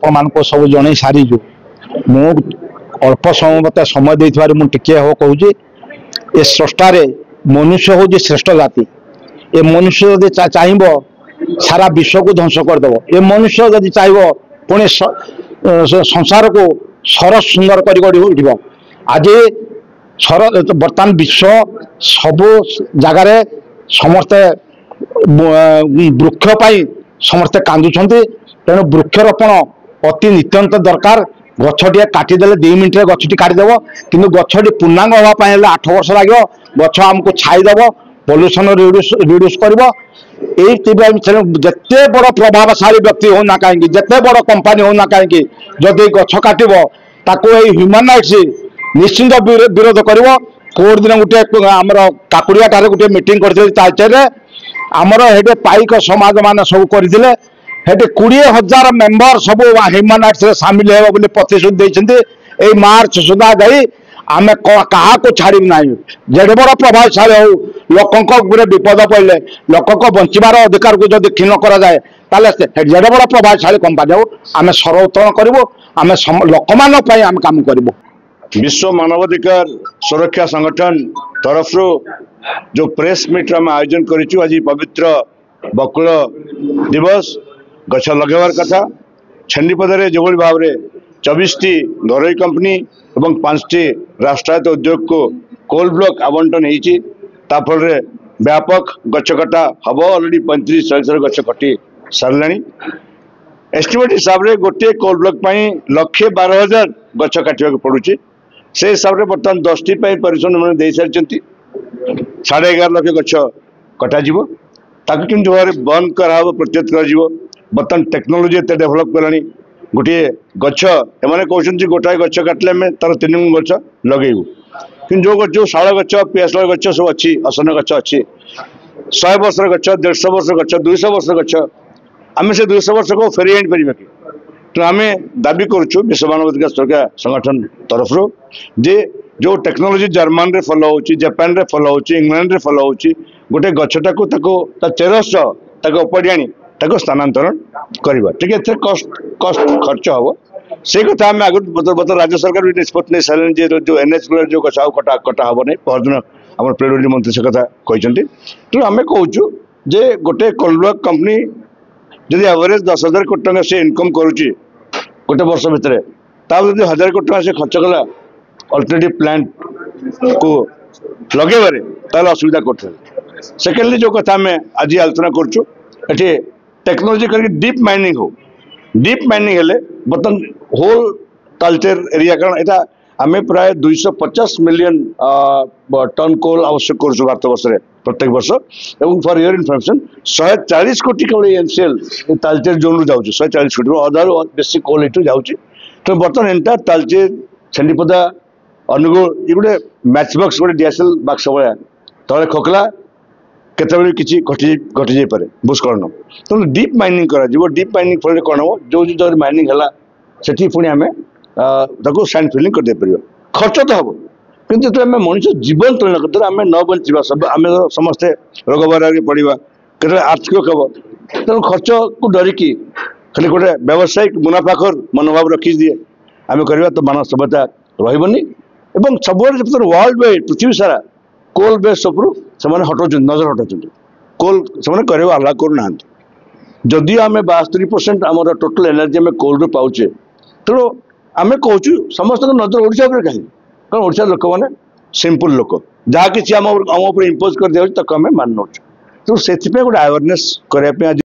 आपको सब जन सारी मु अल्प समय मत समय देथिबार मु टिके हो कहूँ ए स्रष्टार मनुष्य हूँ श्रेष्ठ जाति ए मनुष्य जब चाहब सारा विश्व को ध्वंस करदेव ए मनुष्य जब चाहब पुणी संसार को सरस सुंदर कर आज बर्तमान विश्व सबु जगार समस्ते वृक्ष समस्ते कांदुंट तेणु वृक्षरोपण अति नित्यंत दरकार गछटी काटिदेले 2 मिनट गछटी काटिदेव कि गछटी पूर्णांग हाँपाई 8 वर्ष लगे गछ आमको छाईदेव पल्यूसन रिड्यूस कर जिते बड़ प्रभावशाली व्यक्ति होना कहीं जिते बड़ कंपानी होना कहीं जदि गछ काटब ताको ह्यूमन राइट्स निश्चिंत विरोध कर कोर्ट दिन गोटे आमर काकुड़िया ठारे गोटे मीटिंग करते आमर हेटे पाइक समाज मान सब करते हेटे 20,000 मेंबर सब ह्यूमन राइट्स सामिल हो प्रतिश्रुति देते मार्च सुधा गई आम क्या छाड़ू ना जेडे बड़ प्रभावशाली हो लोक विपद पड़े लोक बचार अधिकार को जब क्षीण कराए जेडे बड़ प्रभावशाली कंपानी हो आम सर्वोत्तोलन करूँ आम लोक आम कम करूँ। विश्व मानवाधिकार सुरक्षा संगठन तरफ जो प्रेस मीट आम आयोजन करूँ आज पवित्र बकुल दिवस गछ लगेबार कथा छेन्नीपदारे जो भाव में 24 घरोई कंपनी और 5 राष्ट्रायत्त उद्योग को कोल ब्लॉक आवंटन होल व्यापक गछ कटा हम अलरेडी 35,000 गछ कटी सारे एस्टिमेट हिसाब से गोटे कोल ब्लॉक 1,12,000 गछ काटा पड़ुची से हिसाब से बर्तमान 10 टी परिश्रम मैंने दे सारी 11.5 लाख गछ कटाଯିव ताकि किन भाव में बंद कराव प्रत्युत कर बर्तमान टेक्नोलोजी एत डेभलप कलानी गोटे गछ एमाने कहते गोटाए गछ काटिले आम तार 3 गछ लगेबू कि जो शाल गछ पियाशाल गछ सब अच्छी असन गछ अच्छी 100 वर्ष गछ 150 वर्ष गछ 200 वर्ष गछ आम से 200 वर्ष को फेरी आनी पारे कि तो आम दाबी करुँ विश्व मानवाधिकार सुरक्षा संगठन तरफ जे जो टेक्नोलोजी जर्मन रे फॉलो होची जापान रे फॉलो होची इंग्लैंड रे फॉलो होची गोटे गछटा को चेरस उपाड़ी आनी स्थानांतरण करवा ठीक है कस्ट खर्च हम से कथा आम आगे बर्तमान राज्य सरकार भी निष्पत्ति नहीं सारे जो एनएच जो गछा कटा कटा हम नहीं परदिन आम पेट्रोलियम मंत्री से कथा कहते तेणु आम कहूँ जे गोटे कोल ब्लॉक कंपनी जदि एवरेज 10,000 कोटी टका से इनकम करुच्ची गोटे वर्ष भितर जब 1,000 कोटी टका से खर्च कला अल्टरनेटिव प्लांट को लगेबारे ताल असुविधा कर सेकेंडली जो कथा आम आज आलोचना करुँ टेक्नोलोजी करके डीप माइनिंग हो डीप माइनिंग हेले बर्तमान होल तालचेर एरिया कारण यहाँ आम प्राय 250 मिलियन टन कोल आवश्यक करुँ भारत वर्ष प्रत्येक वर्ष एवं फॉर योर इनफॉरमेशन 140 कोटी केवल एनसीएल तालचेर जोन रु जाऊँ 140 कोटी अधारू बेसी कोल यू जाऊँगी तो बर्तमान एंटायर तालचेर छेन्नीपदा अनुगुल ये गोटे मैच बक्स गोटे डीएसएल बाक्स भाया तले खोकला केतबेले किसी घटी जाई पारे भूस्खलन तो डीप माइनिंग करा डीप माइनिंग फल कौन हम जो जो माइनिंग है से पुणी आम सैंड फिलिंग कर दे पार खर्च तो हम किंतु जो आम मनुष्य जीवन तुलना करते आम न बचा सब आम समस्ते रोग बराग पड़ा के आर्थिक हम तेणु खर्च को डरिकी खाली गोटे व्यावसायिक मुनाफाखोर मनोभाव रखी दिए आम करवा तो मानव सभ्यता रही सब वर्ल्ड वाइड पृथ्वी सारा कोल बेस उपरू से हटाऊँ नजर हटाऊँ कोल से कर अलाउ करना जदि आम 72% आम टोटाल एनर्जी आम कोल रू पाचे तेणु आम कहूँ समस्त नजर ओडिशा पर कहीं कारण ओडिशा लोक मैंने सिंपल लोक जहाँ कि आम इम्पोज कर दिया आम मान नौ तेणु से गोटे अवेयरनेस करने आज